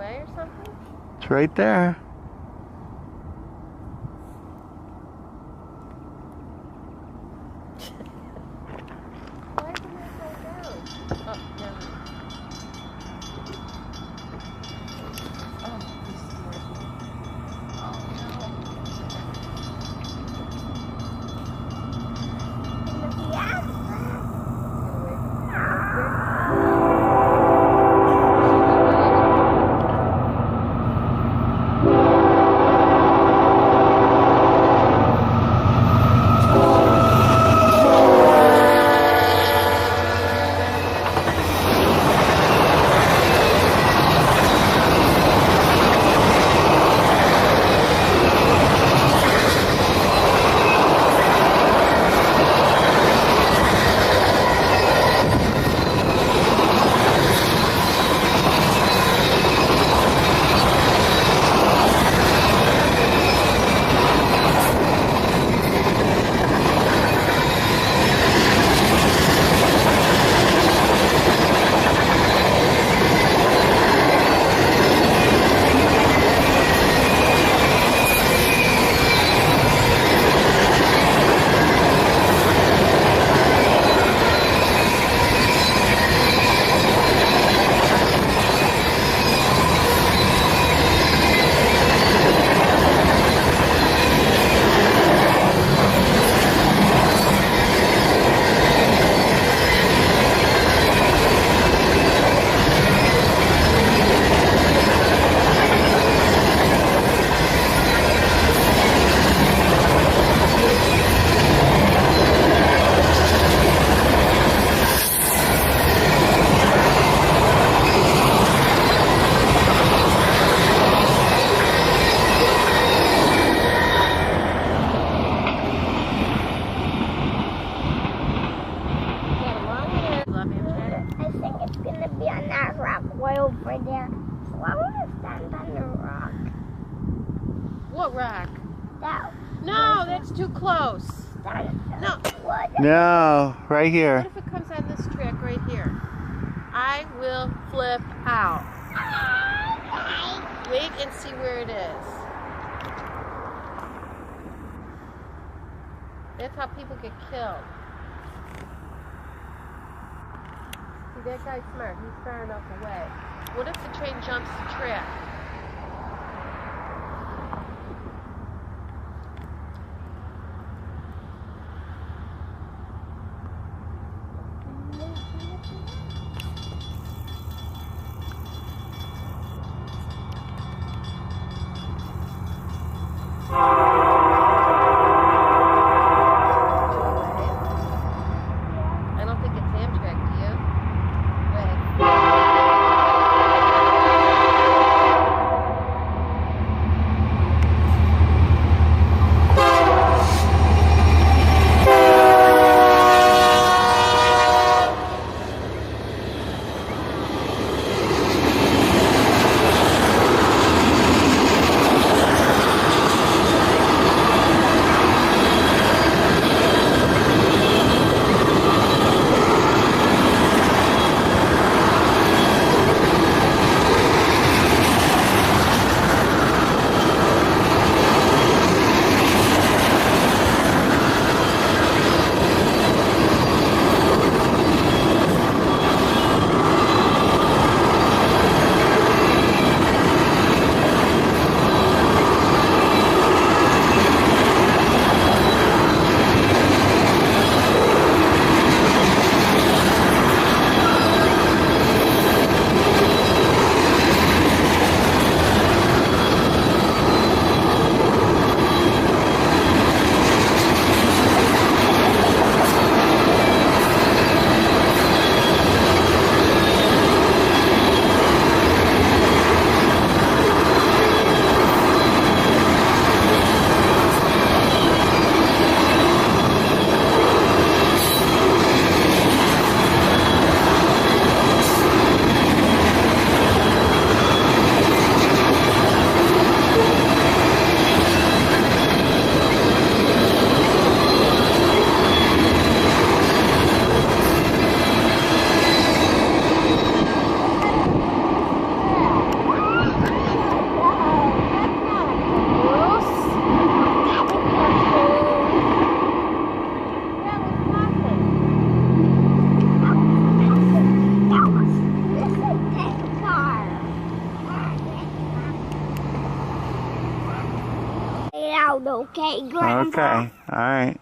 away or something? It's right there. Why didn't it go down? Oh, down. Oh, this is working. Oh, no. Yeah. Be on that rock way over there. So I want to stand on the rock. What rock? That. No, that's too close. No. No, right here. What if it comes on this track right here? I will flip out. Okay. Wait and see where it is. That's how people get killed. See, that guy's smart. He's far enough away. What if the train jumps the track? I don't think it's Amtrak, do you? Wait. Okay, Grandpa. Okay, alright.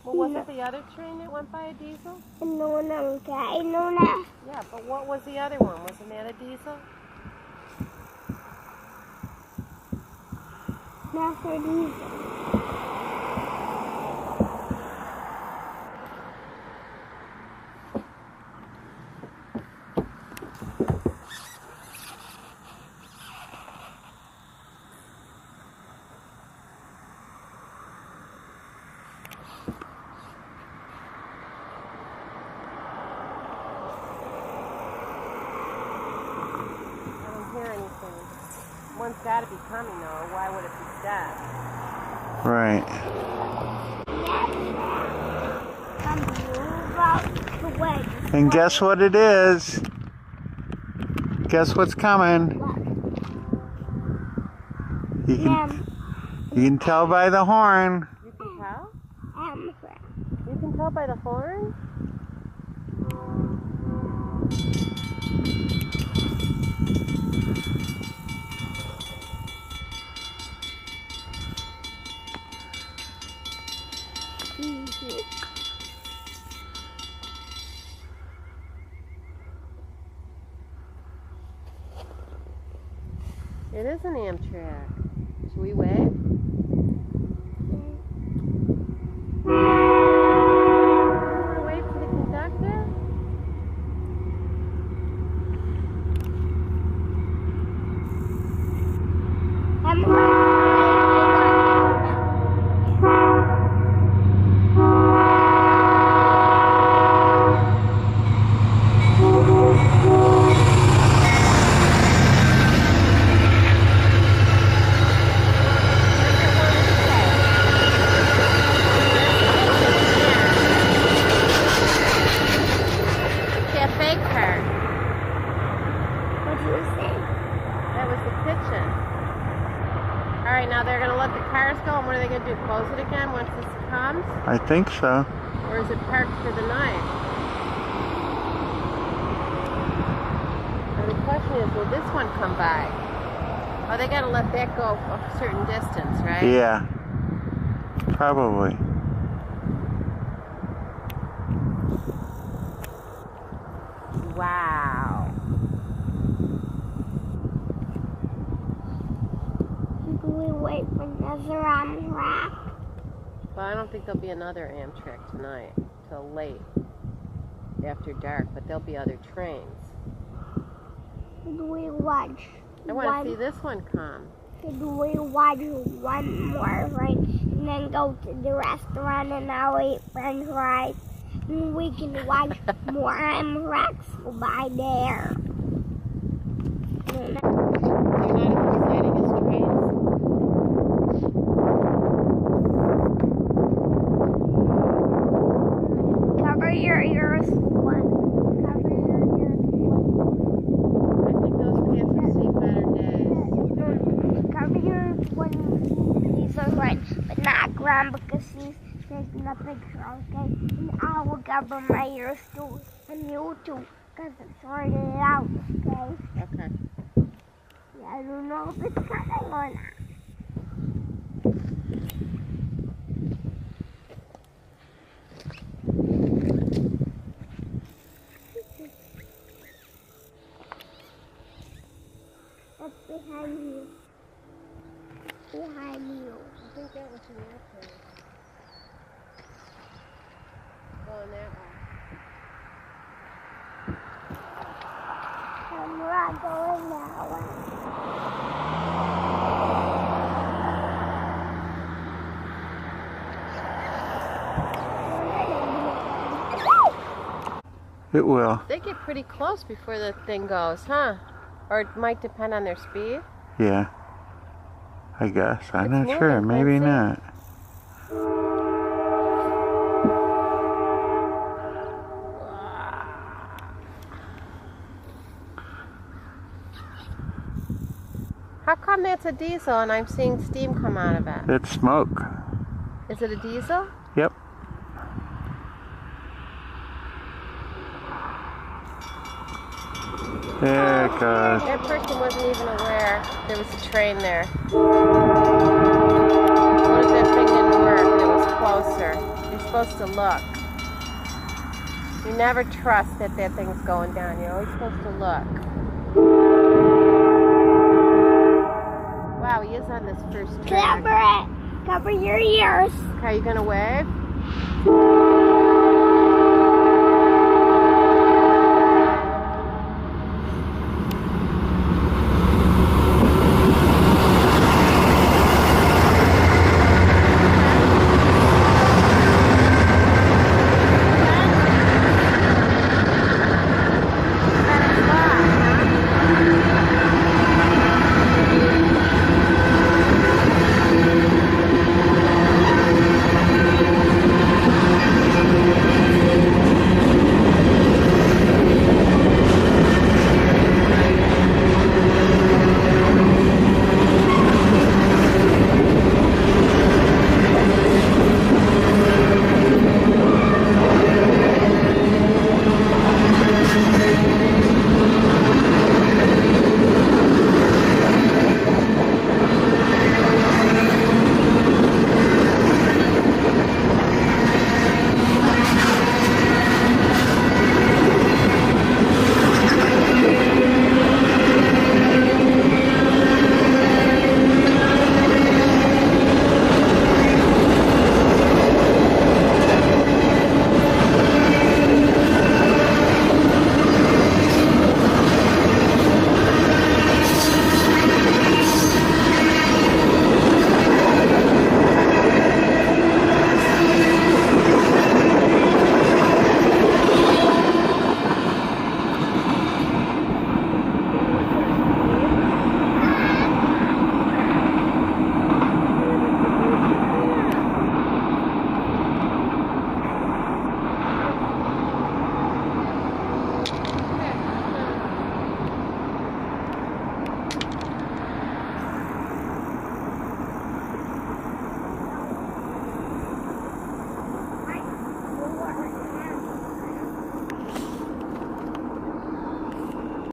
Well, wasn't the other train that went by a diesel? No, okay, no. Yeah, but what was the other one? Wasn't that a diesel? Not for diesel. One's got to be coming, though. Why would it be stopped? Right. And guess what it is? Guess what's coming? You can tell by the horn. You can tell? You can tell by the horn? It is an Amtrak. Should we wave? You want to wave to the conductor? Alright, now they're going to let the cars go, and what are they going to do, close it again once this comes? I think so. Or is it parked for the night? Now the question is, will this one come by? Oh, they got to let that go a certain distance, right? Yeah. Probably. Wow. Do we wait for another Amtrak? Well, I don't think there'll be another Amtrak tonight till late after dark, but there'll be other trains. Do we watch? I want to see this one come. Do we watch one more, right? And then go to the restaurant and I'll eat french fries. And we can watch more Amtraks go by there. You're not as exciting as trains? Cover your ears. Cover your ears. I think those kids have seen better days. Cover your ears when these are right, but not Graham because he's taking a picture, okay? And I will cover my ears too, and you too, because it's sorted out, okay? Okay. Yeah, I don't know if it's coming or not. That's behind you. Behind you. I think that was an airplane. Going that way. I'm not going that way. It will. They get pretty close before the thing goes, huh? Or it might depend on their speed. Yeah. I guess. I'm It's not sure. moving, Maybe Quincy. not. How come that's a diesel and I'm seeing steam come out of it? It's smoke. Is it a diesel? Yep. There it goes. That person wasn't even aware there was a train there. What is that closer. You're supposed to look. You never trust that that thing's going down. You're always supposed to look. Wow, he is on this first track. Cover it. Cover your ears. Okay, you gonna wave?